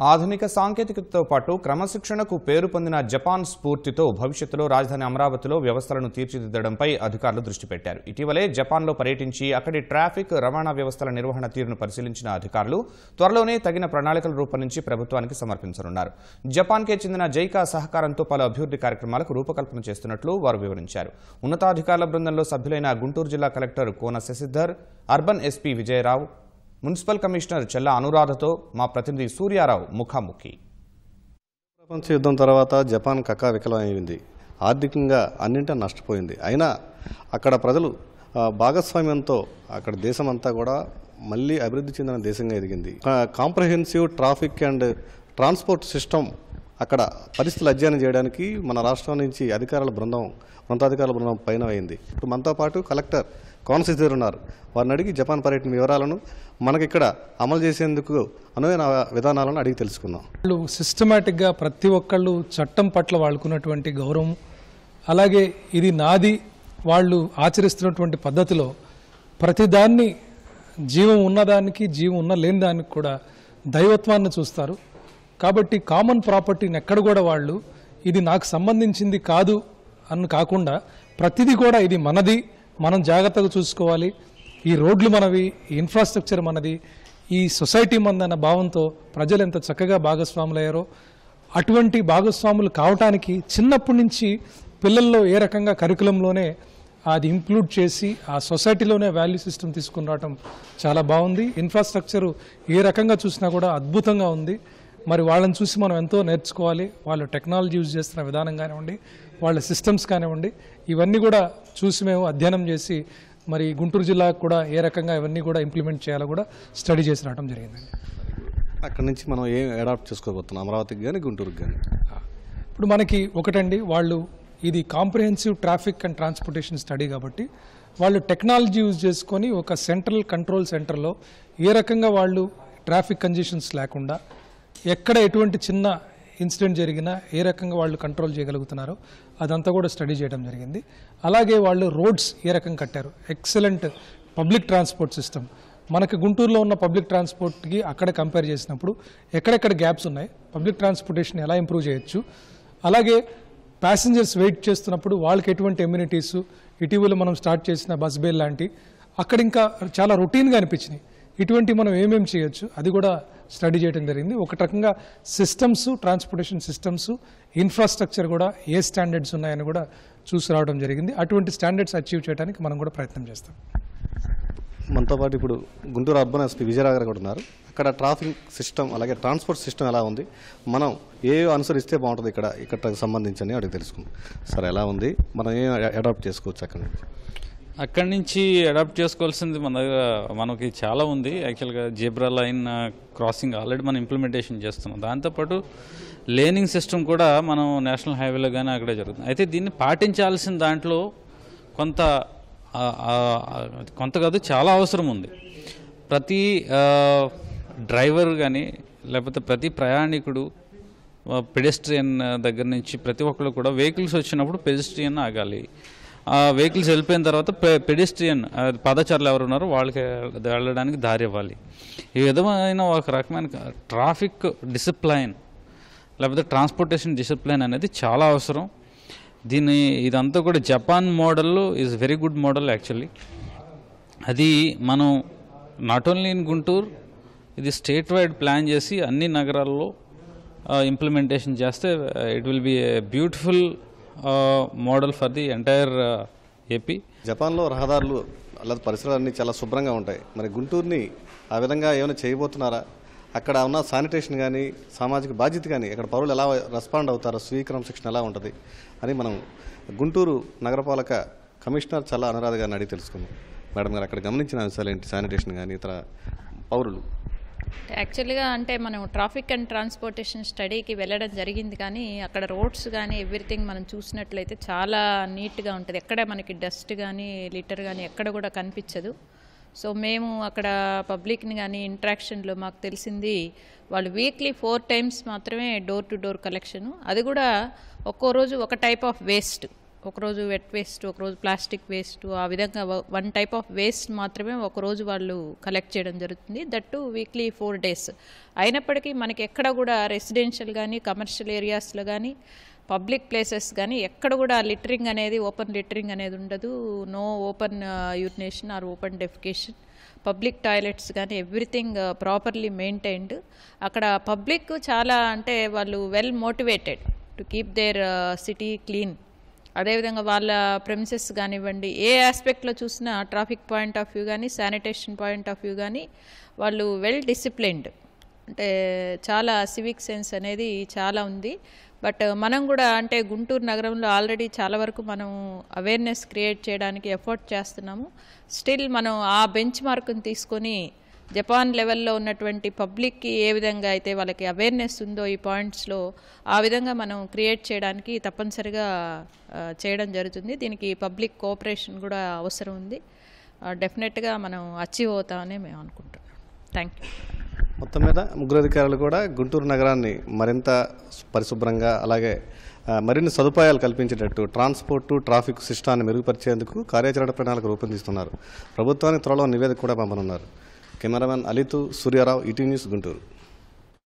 ఆధునిక సాంకేతికతతో పాటు క్రమశిక్షణకు పేరు పొందిన జపాన్ స్ఫూర్తితో భవిష్యత్తులో రాజధాని అమరావతిలో వ్యవస్థలను తీర్చిదిద్దడంపై అధికారులు దృష్టి పెట్టారు. ఇటీవలే జపాన్లో పర్యటించి అక్కడి ట్రాఫిక్ రవాణా వ్యవస్థల నిర్వహణ తీరును పరిశీలించిన అధికారులు త్వరలోనే తగిన ప్రణాళికలు రూపొందించి ప్రభుత్వానికి సమర్పించనున్నారు. జపాన్కే చెందిన జైకా సహకారంతో పలు అభివృద్ధి కార్యక్రమాలకు రూపకల్పన చేస్తున్నట్లు వారు వివరించారు. ఉన్నతాధికారుల బృందంలో సభ్యులైన గుంటూరు జిల్లా collector Kona Sasidhar, urban SP Vijayarao, municipal commissioner Chella అనురాధతో మా ప్రతినిధి సూర్యారావు ముఖాముఖి. ప్రపంచ యుద్ధం తర్వాత జపాన్ కకావికలమైంది. ఆర్థికంగా అన్నింటా నష్టపోయింది. అయినా అక్కడ ప్రజలు భాగస్వామ్యంతో అక్కడ దేశం అంతా కూడా మళ్ళీ అభివృద్ధి చెందిన దేశంగా ఎదిగింది. Comprehensive traffic and transport system అక్కడ పరిస్థితులు అధ్యయనం చేయడానికి మన రాష్ట్రం నుంచి ఉన్నతాధికారుల బృందం పైన అయింది. ఇప్పుడు మనతో పాటు కలెక్టర్ కోన శశిధర్ ఉన్నారు. వారిని అడిగి జపాన్ పర్యటన వివరాలను మనకిక్కడ అమలు చేసేందుకు అనువైన విధానాలను అడిగి తెలుసుకుందాం. వాళ్ళు సిస్టమేటిక్గా ప్రతి ఒక్కళ్ళు చట్టం పట్ల వాళ్ళకున్నటువంటి గౌరవం, అలాగే ఇది నాది వాళ్ళు ఆచరిస్తున్నటువంటి పద్ధతిలో ప్రతిదాన్ని జీవం ఉన్నదానికి జీవం లేని దానికి కూడా దైవత్వాన్ని చూస్తారు. కాబట్టి కామన్ ప్రాపర్టీని ఎక్కడ కూడా వాళ్ళు ఇది నాకు సంబంధించింది కాదు అని కాకుండా ప్రతిదీ కూడా ఇది మనది, మనం జాగ్రత్తగా చూసుకోవాలి, ఈ రోడ్లు మనవి, ఈ ఇన్ఫ్రాస్ట్రక్చర్ మనది, ఈ సొసైటీ మనదన్న భావంతో ప్రజలు ఎంత చక్కగా భాగస్వాములయ్యారో అటువంటి భాగస్వాములు కావటానికి చిన్నప్పటి నుంచి పిల్లల్లో ఏ రకంగా కరికులంలోనే అది ఇంక్లూడ్ చేసి ఆ సొసైటీలోనే వాల్యూ సిస్టమ్ తీసుకుని రావటం చాలా బాగుంది. ఇన్ఫ్రాస్ట్రక్చరు ఏ రకంగా చూసినా కూడా అద్భుతంగా ఉంది. మరి వాళ్ళని చూసి మనం ఎంతో నేర్చుకోవాలి. వాళ్ళు టెక్నాలజీ యూజ్ చేస్తున్న విధానం కానివ్వండి, వాళ్ళ సిస్టమ్స్ కానివ్వండి, ఇవన్నీ కూడా చూసి మేము అధ్యయనం చేసి మరి గుంటూరు జిల్లాకు కూడా ఏ రకంగా ఇవన్నీ కూడా ఇంప్లిమెంట్ చేయాలో కూడా స్టడీ చేసి రావడం జరిగిందండి. అక్కడి నుంచి మనం ఏం అడాప్ట్ చేసుకోబోతున్నాం అమరావతికి కానీ గుంటూరుకి కానీ? ఇప్పుడు మనకి ఒకటండి, వాళ్ళు ఇది comprehensive traffic and transportation study కాబట్టి వాళ్ళు టెక్నాలజీ యూజ్ చేసుకొని ఒక సెంట్రల్ కంట్రోల్ సెంటర్లో ఏ రకంగా వాళ్ళు ట్రాఫిక్ కంజెషన్స్ లేకుండా ఎక్కడ ఎటువంటి చిన్న ఇన్సిడెంట్ జరిగినా ఏ రకంగా వాళ్ళు కంట్రోల్ చేయగలుగుతున్నారో అదంతా కూడా స్టడీ చేయడం జరిగింది. అలాగే వాళ్ళు రోడ్స్ ఏ రకంగా కట్టారు, ఎక్సలెంట్ పబ్లిక్ ట్రాన్స్పోర్ట్ సిస్టమ్. మనకి గుంటూరులో ఉన్న పబ్లిక్ ట్రాన్స్పోర్ట్కి అక్కడ కంపేర్ చేసినప్పుడు ఎక్కడెక్కడ గ్యాప్స్ ఉన్నాయి, పబ్లిక్ ట్రాన్స్పోర్టేషన్ ఎలా ఇంప్రూవ్ చేయొచ్చు, అలాగే ప్యాసింజర్స్ వెయిట్ చేస్తున్నప్పుడు వాళ్ళకి ఎటువంటి ఎమ్యూనిటీస్, ఇటీవల మనం స్టార్ట్ చేసిన బస్ బేల్ లాంటి అక్కడ ఇంకా చాలా రొటీన్గా అనిపించినాయి. ఇటువంటి మనం ఏమేమి చేయొచ్చు అది కూడా స్టడీ చేయడం జరిగింది. ఒక రకంగా సిస్టమ్స్, ట్రాన్స్పోర్టేషన్ సిస్టమ్స్, ఇన్ఫ్రాస్ట్రక్చర్ కూడా ఏ స్టాండర్డ్స్ ఉన్నాయని కూడా చూసి రావడం జరిగింది. అటువంటి స్టాండర్డ్స్ అచీవ్ చేయడానికి మనం కూడా ప్రయత్నం చేస్తాం. మనతో పాటు ఇప్పుడు గుంటూరు అర్బన్ ఎస్పీ విజయరావు గారు కూడా ఉన్నారు. అక్కడ ట్రాఫిక్ సిస్టమ్ అలాగే ట్రాన్స్పోర్ట్ సిస్టమ్ ఎలా ఉంది, మనం ఏ అనుసరిస్తే బాగుంటుంది ఇక్కడ సంబంధించి అడిగి తెలుసుకుందాం. సార్ ఎలా ఉంది, మనం ఏం అడాప్ట్ చేసుకోవచ్చు అక్కడి నుంచి అడాప్ట్ చేసుకోవాల్సింది మన దగ్గర మనకి చాలా ఉంది. యాక్చువల్గా జేబ్రా లైన్ క్రాసింగ్ ఆల్రెడీ మనం ఇంప్లిమెంటేషన్ చేస్తున్నాం. దాంతోపాటు లేనింగ్ సిస్టమ్ కూడా మనం నేషనల్ హైవేలో కానీ అక్కడే జరుగుతుంది. అయితే దీన్ని పాటించాల్సిన దాంట్లో కొంత కాదు చాలా అవసరం ఉంది. ప్రతి డ్రైవర్ కానీ లేకపోతే ప్రతి ప్రయాణికుడు పెడెస్ట్రియన్ దగ్గర నుంచి ప్రతి ఒక్కరు కూడా వెహికల్స్ వచ్చినప్పుడు పెడెస్ట్రియన్ ఆగాలి. వెహికల్స్ వెళ్ళిపోయిన తర్వాత పెడెస్ట్రియన్ పాదచారులు ఎవరు ఉన్నారో వాళ్ళకి వెళ్ళడానికి దారి ఇవ్వాలి. ఈ విధమైన ఒక రకమైన ట్రాఫిక్ డిసిప్లైన్ లేకపోతే ట్రాన్స్పోర్టేషన్ డిసిప్లైన్ అనేది చాలా అవసరం. ఇదంతా కూడా Japan model is very good model actually. అది మనం నాట్ ఓన్లీ ఇన్ గుంటూరు, ఇది స్టేట్ వైడ్ ప్లాన్ చేసి అన్ని నగరాల్లో ఇంప్లిమెంటేషన్ చేస్తే it will be a beautiful model for the entire AP. జపాన్లో రహదారులు అలాగే పరిసరాలన్నీ చాలా శుభ్రంగా ఉంటాయి. మరి గుంటూరుని ఆ విధంగా ఏమైనా చేయబోతున్నారా? అక్కడ ఉన్న శానిటేషన్ కానీ సామాజిక బాధ్యత కానీ అక్కడ పౌరులు ఎలా రెస్పాండ్ అవుతారో, స్వీకరణ శిక్షణ ఎలా ఉంటుంది అని మనం గుంటూరు నగరపాలక కమిషనర్ చెల్లా అనురాధ గారిని అడిగి తెలుసుకుందాం. మేడం గారు, అక్కడ గమనించిన అంశాలు ఏంటి, శానిటేషన్ కానీ ఇతర పౌరులు? యాక్చువల్గా అంటే మనం ట్రాఫిక్ అండ్ ట్రాన్స్పోర్టేషన్ స్టడీకి వెళ్ళడం జరిగింది, కానీ అక్కడ రోడ్స్ కానీ ఎవ్రీథింగ్ మనం చూసినట్లయితే చాలా నీట్గా ఉంటుంది. ఎక్కడ మనకి డస్ట్ కానీ లిటర్ కానీ ఎక్కడ కూడా కనిపించదు. సో మేము అక్కడ పబ్లిక్ని కానీ ఇంట్రాక్షన్లో మాకు తెలిసింది వాళ్ళు వీక్లీ 4 times మాత్రమే డోర్ టు డోర్ కలెక్షను. అది కూడా ఒక్కో రోజు ఒక టైప్ ఆఫ్ వేస్ట్ ఒకరోజు వెట్ వేస్ట్, ఒకరోజు ప్లాస్టిక్ వేస్ట్, ఆ విధంగా 1 టైప్ ఆఫ్ వేస్ట్ మాత్రమే ఒకరోజు వాళ్ళు కలెక్ట్ చేయడం జరుగుతుంది. That weekly 4 days. అయినప్పటికీ మనకి ఎక్కడ కూడా రెసిడెన్షియల్ కానీ కమర్షియల్ ఏరియాస్లో కానీ పబ్లిక్ ప్లేసెస్ కానీ ఎక్కడ కూడా లిటరింగ్ అనేది, ఓపెన్ లిటరింగ్ అనేది ఉండదు. No open urination or open defecation. Public toilets కానీ ఎవ్రీథింగ్ ప్రాపర్లీ మెయింటైన్డ్. అక్కడ పబ్లిక్ చాలా అంటే వాళ్ళు well motivated to keep their city clean. అదేవిధంగా వాళ్ళ ప్రెమిసెస్ కానివ్వండి, ఏ ఆస్పెక్ట్లో చూసినా ట్రాఫిక్ పాయింట్ ఆఫ్ వ్యూ కానీ శానిటేషన్ పాయింట్ ఆఫ్ వ్యూ కానీ వాళ్ళు వెల్ డిసిప్లిన్డ్. అంటే చాలా సివిక్ సెన్స్ అనేది చాలా ఉంది. బట్ మనం కూడా అంటే గుంటూరు నగరంలో ఆల్రెడీ చాలా వరకు మనం అవేర్నెస్ క్రియేట్ చేయడానికి ఎఫర్ట్ చేస్తున్నాము. స్టిల్ మనం ఆ బెంచ్ మార్క్ని తీసుకొని జపాన్ లెవెల్లో ఉన్నటువంటి పబ్లిక్కి ఏ విధంగా అయితే వాళ్ళకి అవేర్నెస్ ఉందో ఈ పాయింట్స్లో, ఆ విధంగా మనం క్రియేట్ చేయడానికి తప్పనిసరిగా చేయడం జరుగుతుంది. దీనికి పబ్లిక్ కోఆపరేషన్ కూడా అవసరం ఉంది. డెఫినెట్గా మనం అచీవ్ అవుతామని మేము అనుకుంటున్నాం. Thank you. మొత్తం మీద ముగ్గురు అధికారులు కూడా గుంటూరు నగరాన్ని మరింత పరిశుభ్రంగా అలాగే మరిన్ని సదుపాయాలు కల్పించేటట్టు ట్రాన్స్పోర్టు ట్రాఫిక్ సిస్టాన్ని మెరుగుపరిచేందుకు కార్యాచరణ ప్రణాళిక రూపొందిస్తున్నారు. ప్రభుత్వానికి త్వరలో నివేదిక కూడా పంపనున్నారు. కెమెరామెన్ అలీతు, సూర్యారావు, ఈటీ న్యూస్, గుంటూరు.